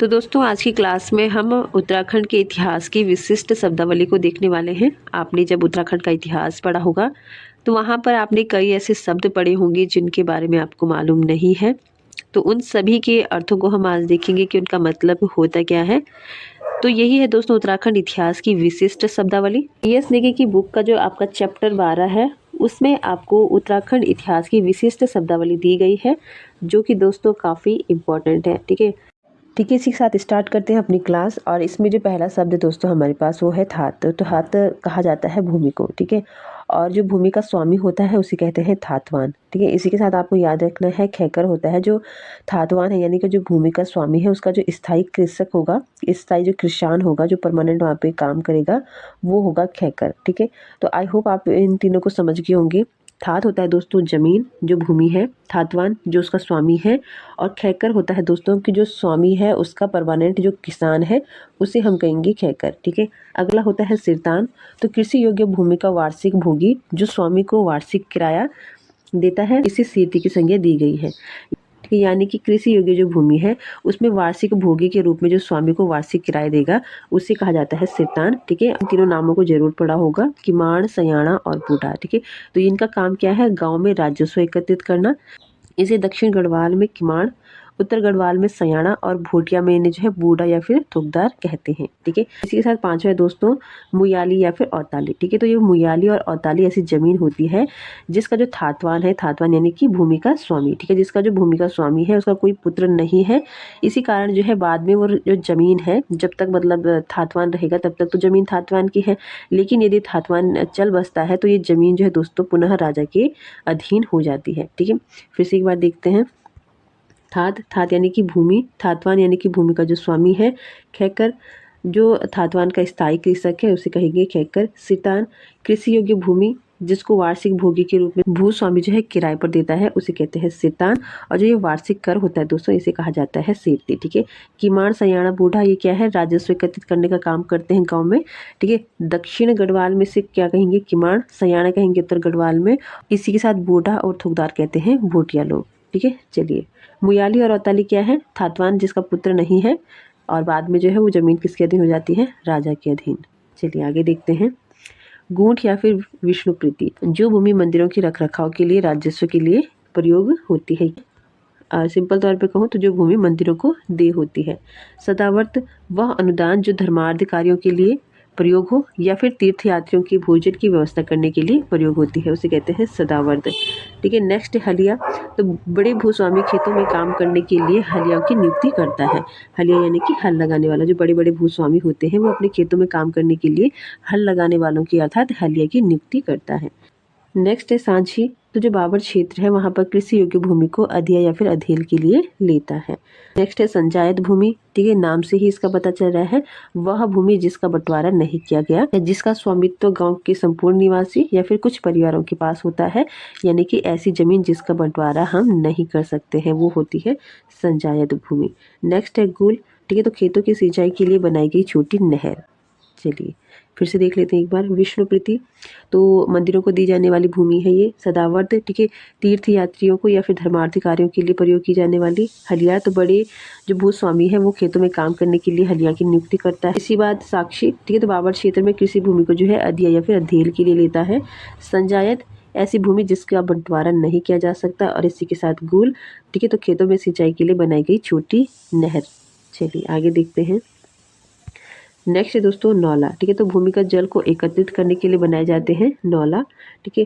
तो दोस्तों आज की क्लास में हम उत्तराखंड के इतिहास की विशिष्ट शब्दावली को देखने वाले हैं। आपने जब उत्तराखंड का इतिहास पढ़ा होगा तो वहाँ पर आपने कई ऐसे शब्द पढ़े होंगे जिनके बारे में आपको मालूम नहीं है। तो उन सभी के अर्थों को हम आज देखेंगे कि उनका मतलब होता क्या है। तो यही है दोस्तों उत्तराखंड इतिहास की विशिष्ट शब्दावली। यस नेगी की बुक का जो आपका चैप्टर 12 है उसमें आपको उत्तराखंड इतिहास की विशिष्ट शब्दावली दी गई है, जो कि दोस्तों काफ़ी इम्पोर्टेंट है। ठीक है, इसी के साथ स्टार्ट करते हैं अपनी क्लास। और इसमें जो पहला शब्द दोस्तों हमारे पास वो है थात। तो थात कहा जाता है भूमि को। ठीक है, और जो भूमि का स्वामी होता है उसे कहते हैं थातवान। ठीक है, इसी के साथ आपको याद रखना है खैकर होता है जो थातवान है, यानी कि जो भूमि का स्वामी है उसका जो स्थायी कृषक होगा, स्थायी जो किसान होगा, जो परमानेंट वहाँ पे काम करेगा, वो होगा खैकर। ठीक है, तो आई होप आप इन तीनों को समझ गए होंगे। थात होता है दोस्तों जमीन, जो भूमि है, थातवान जो उसका स्वामी है, और खैकर होता है दोस्तों कि जो स्वामी है उसका परमानेंट जो किसान है उसे हम कहेंगे खैकर। ठीक है, अगला होता है सिरतान। तो कृषि योग्य भूमि का वार्षिक भोगी जो स्वामी को वार्षिक किराया देता है, इसे सीर्ति की संज्ञा दी गई है। ठीक है, यानी कि कृषि योग्य जो भूमि है उसमें वार्षिक भोगी के रूप में जो स्वामी को वार्षिक किराया देगा उसे कहा जाता है सिरतान। ठीक है, इन तीनों नामों को जरूर पढ़ा होगा, किमाण, सयाना और बूढ़ा। ठीक है, तो इनका काम क्या है? गाँव में राजस्व एकत्रित करना। इसे दक्षिण गढ़वाल में किमाड़, उत्तर गढ़वाल में सयाना और भोटिया में इन्हें जो है बूढ़ा या फिर थोकदार कहते हैं। ठीक है, इसी के साथ पांचवा है दोस्तों मुयाली या फिर औताली। ठीक है, तो ये मुयाली और औताली ऐसी जमीन होती है जिसका जो थातवान है, थातवान यानी कि भूमि का स्वामी, ठीक है, जिसका जो भूमि का स्वामी है उसका कोई पुत्र नहीं है। इसी कारण जो है बाद में वो जो जमीन है, जब तक मतलब थातवान रहेगा तब तक तो जमीन थातवान की है, लेकिन यदि थातवान चल बसता है तो ये जमीन जो है दोस्तों पुनः राजा के अधीन हो जाती है। ठीक है, फिर से एक बार देखते हैं। थात यानी कि भूमि, थातवान यानी कि भूमि का जो स्वामी है, खैकर जो थातवान का स्थायी कृषक है उसे कहेंगे खैकर। सिरतान कृषि योग्य भूमि जिसको वार्षिक भोगी के रूप में भूस्वामी जो है किराए पर देता है उसे कहते हैं सिरतान। और जो ये वार्षिक कर होता है दोस्तों इसे कहा जाता है सीर्ति। ठीक है, किमाड़, सयाना, बूढ़ा ये क्या है? राजस्व एकत्रित करने का काम करते हैं गाँव में। ठीक है, दक्षिण गढ़वाल में से क्या कहेंगे? किमाड़, सयाना कहेंगे उत्तर गढ़वाल में। इसी के साथ बूढ़ा और थोकदार कहते हैं भोटिया लोग। ठीक है, चलिए मुयाली और औताली क्या है? थातवान जिसका पुत्र नहीं है और बाद में जो है वो जमीन किसके अधीन हो जाती है? राजा के अधीन। चलिए आगे देखते हैं। गूंठ या फिर विष्णुप्रीति जो भूमि मंदिरों के रखरखाव के लिए राजस्व के लिए प्रयोग होती है। सिंपल तौर पे कहूँ तो जो भूमि मंदिरों को दे होती है। सदावर्त वह अनुदान जो धर्मार्थ कार्यों के लिए प्रयोग हो या फिर तीर्थयात्रियों की भोजन की व्यवस्था करने के लिए प्रयोग होती है उसे कहते हैं सदावर्त। ठीक है, नेक्स्ट हलिया। तो बड़े भूस्वामी खेतों में काम करने के लिए हलिया की नियुक्ति करता है। हलिया यानी कि हल लगाने वाला। जो बड़े बड़े भूस्वामी होते हैं वो अपने खेतों में काम करने के लिए हल लगाने वालों की अर्थात हलिया की नियुक्ति करता है। नेक्स्ट है सांझी। तो जो बाबर क्षेत्र है वहाँ पर कृषि योग्य भूमि को अधिया या फिर अधेल के लिए लेता है। नेक्स्ट है संजायत भूमि। ठीक है, नाम से ही इसका पता चल रहा है वह भूमि जिसका बंटवारा नहीं किया गया या जिसका स्वामित्व गांव के संपूर्ण निवासी या फिर कुछ परिवारों के पास होता है, यानी कि ऐसी जमीन जिसका बंटवारा हम नहीं कर सकते हैं वो होती है संजायत भूमि। नेक्स्ट है गुल। ठीक है, तो खेतों की सिंचाई के लिए बनाई गई छोटी नहर। चलिए फिर से देख लेते हैं एक बार। विष्णुप्रीति तो मंदिरों को दी जाने वाली भूमि है ये। सदावर्त ठीक है, तीर्थ यात्रियों को या फिर धर्मार्थी कार्यों के लिए प्रयोग की जाने वाली। हलिया तो बड़े जो भूस्वामी है वो खेतों में काम करने के लिए हलिया की नियुक्ति करता है। इसी बात साक्षी। ठीक है, तो बाबर क्षेत्र में कृषि भूमि को जो है अधिया या फिर अधेल के लिए लेता है। संजायत ऐसी भूमि जिसका बंटवारा नहीं किया जा सकता। और इसी के साथ गुल। ठीक है, तो खेतों में सिंचाई के लिए बनाई गई छोटी नहर। चलिए आगे देखते हैं। नेक्स्ट है दोस्तों नौला। ठीक है, तो भूमिगत जल को एकत्रित करने के लिए बनाए जाते हैं नौला। ठीक है,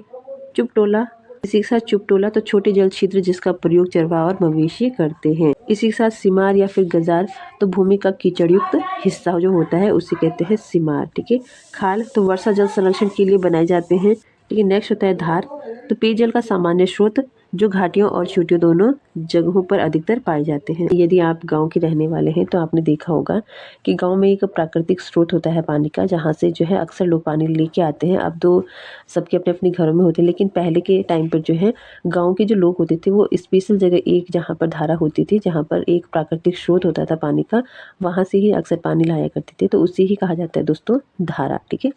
चुपटोला। इसी के साथ चुपटोला तो छोटे जल छिद्र जिसका प्रयोग चरवाहा और मवेशी करते हैं। इसी के साथ सीमार या फिर गजार तो भूमि का कीचड़युक्त हिस्सा जो होता है उसे कहते हैं सीमार। ठीक है, खाल तो वर्षा जल संरक्षण के लिए बनाए जाते हैं। ठीक है, नेक्स्ट होता है धार। तो पेयजल का सामान्य स्रोत जो घाटियों और चोटियों दोनों जगहों पर अधिकतर पाए जाते हैं। यदि आप गांव के रहने वाले हैं तो आपने देखा होगा कि गांव में एक प्राकृतिक स्रोत होता है पानी का, जहां से जो है अक्सर लोग पानी लेके आते हैं। अब तो सबके अपने अपने घरों में होते हैं, लेकिन पहले के टाइम पर जो है गाँव के जो लोग होते थे वो स्पेशल जगह एक जहाँ पर धारा होती थी, जहाँ पर एक प्राकृतिक स्रोत होता था पानी का, वहाँ से ही अक्सर पानी लाया करते थे, तो उसे ही कहा जाता है दोस्तों धारा। ठीक है,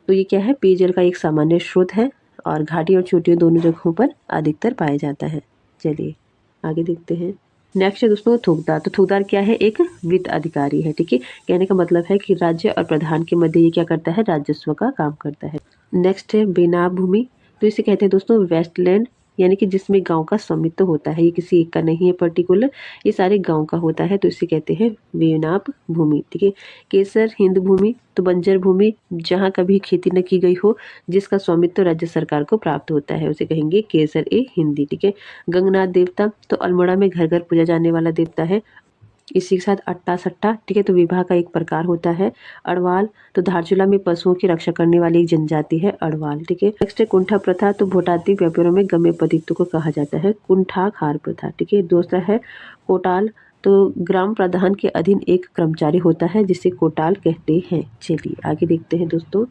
तो ये क्या है? पेयजल का एक सामान्य स्रोत है और घाटी और चोटियों दोनों जगहों पर अधिकतर पाया जाता है। चलिए आगे देखते हैं। नेक्स्ट है दोस्तों थोकदार। तो थोकदार क्या है? एक वित्त अधिकारी है। ठीक है, कहने का मतलब है कि राज्य और प्रधान के मध्य ये क्या करता है? राजस्व का काम करता है। नेक्स्ट है बेनाम भूमि। तो इसे कहते हैं दोस्तों वेस्टलैंड, यानी कि जिसमें गांव का स्वामित्व होता है, ये किसी एक का नहीं है पर्टिकुलर, ये सारे गांव का होता है, तो इसे कहते हैं बेनाम भूमि। ठीक है, केसर हिंद भूमि। तो बंजर भूमि जहाँ कभी खेती न की गई हो, जिसका स्वामित्व राज्य सरकार को प्राप्त होता है, उसे कहेंगे केसर ए हिंदी। ठीक है, गंगनाथ देवता। तो अल्मोड़ा में घर घर पूजा जाने वाला देवता है। इसी के साथ अट्टा सट्टा। ठीक है, तो विवाह का एक प्रकार होता है। अड़वाल। तो धारचूला में पशुओं की रक्षा करने वाली एक जनजाति है अड़वाल। ठीक है, नेक्स्ट है कुंठा प्रथा। तो भोटाती व्यापारों में गम्य पतित्व को कहा जाता है कुंठाखार प्रथा। ठीक है, दूसरा है कोटाल। तो ग्राम प्रधान के अधीन एक कर्मचारी होता है जिसे कोटाल कहते हैं। चलिए आगे देखते हैं दोस्तों।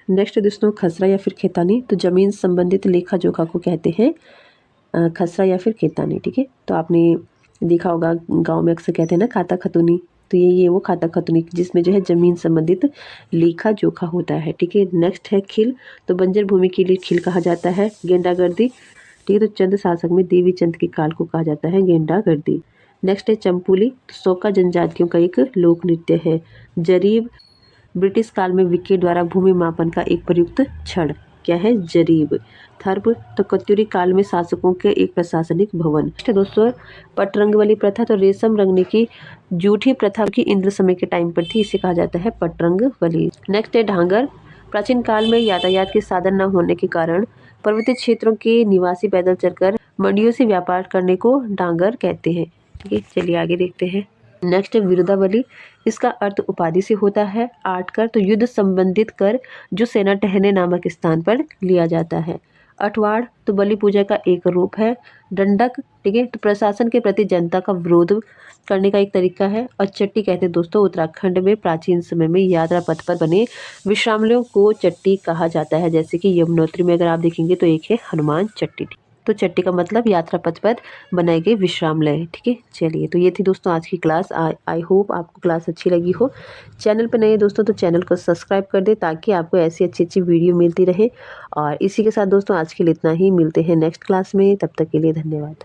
नेक्स्ट दोस्तों खसरा या फिर खेतानी। तो जमीन संबंधित लेखा जोखा को कहते हैं खसरा या फिर खेतानी। ठीक है, तो आपने देखा होगा गांव में अक्सर कहते हैं ना खाता खतौनी, तो ये वो खाता खतौनी जिसमें जो है जमीन संबंधित लेखा जोखा होता है। ठीक है, नेक्स्ट है खिल। तो बंजर भूमि के लिए खिल कहा जाता है गेंडागर्दी। ठीक है, तो चंद शासक में देवी चंद के काल को कहा जाता है गेंडागर्दी। नेक्स्ट है चंपुली। तो सोका जनजातियों का एक लोक नृत्य है। जरीब। ब्रिटिश काल में विके द्वारा भूमि मापन का एक प्रयुक्त छड़ क्या है? जरीब। थर्प। तो कत्यूरी काल में शासकों के एक प्रशासनिक भवन। दोस्तों पटरंग वाली प्रथा। तो रेशम रंगने की जूठी प्रथा की इंद्र समय के टाइम पर थी, इसे कहा जाता है पटरंग वाली। नेक्स्ट है ढांगर। प्राचीन काल में यातायात के साधन न होने के कारण पर्वतीय क्षेत्रों के निवासी पैदल चलकर मंडियों से व्यापार करने को डांगर कहते हैं। ठीक है, चलिए आगे देखते हैं। नेक्स्ट है विरुदावली। इसका अर्थ उपाधि से होता है। आठ कर। तो युद्ध संबंधित कर जो सेना ठहरने नामक स्थान पर लिया जाता है। अठवाड़। तो बलि पूजा का एक रूप है। दंडक। ठीक है, तो प्रशासन के प्रति जनता का विरोध करने का एक तरीका है। और चट्टी कहते हैं दोस्तों उत्तराखंड में प्राचीन समय में यात्रा पथ पर बने विश्रामलयों को चट्टी कहा जाता है। जैसे कि यमुनोत्री में अगर आप देखेंगे तो एक है हनुमान चट्टी। तो चट्टी का मतलब यात्रा पथ पर बनाए गए विश्रामलय। ठीक है, चलिए तो ये थी दोस्तों आज की क्लास। आई होप आपको क्लास अच्छी लगी हो। चैनल पर नए दोस्तों तो चैनल को सब्सक्राइब कर दे ताकि आपको ऐसी अच्छी अच्छी वीडियो मिलती रहे। और इसी के साथ दोस्तों आज के लिए इतना ही। मिलते हैं नेक्स्ट क्लास में, तब तक के लिए धन्यवाद।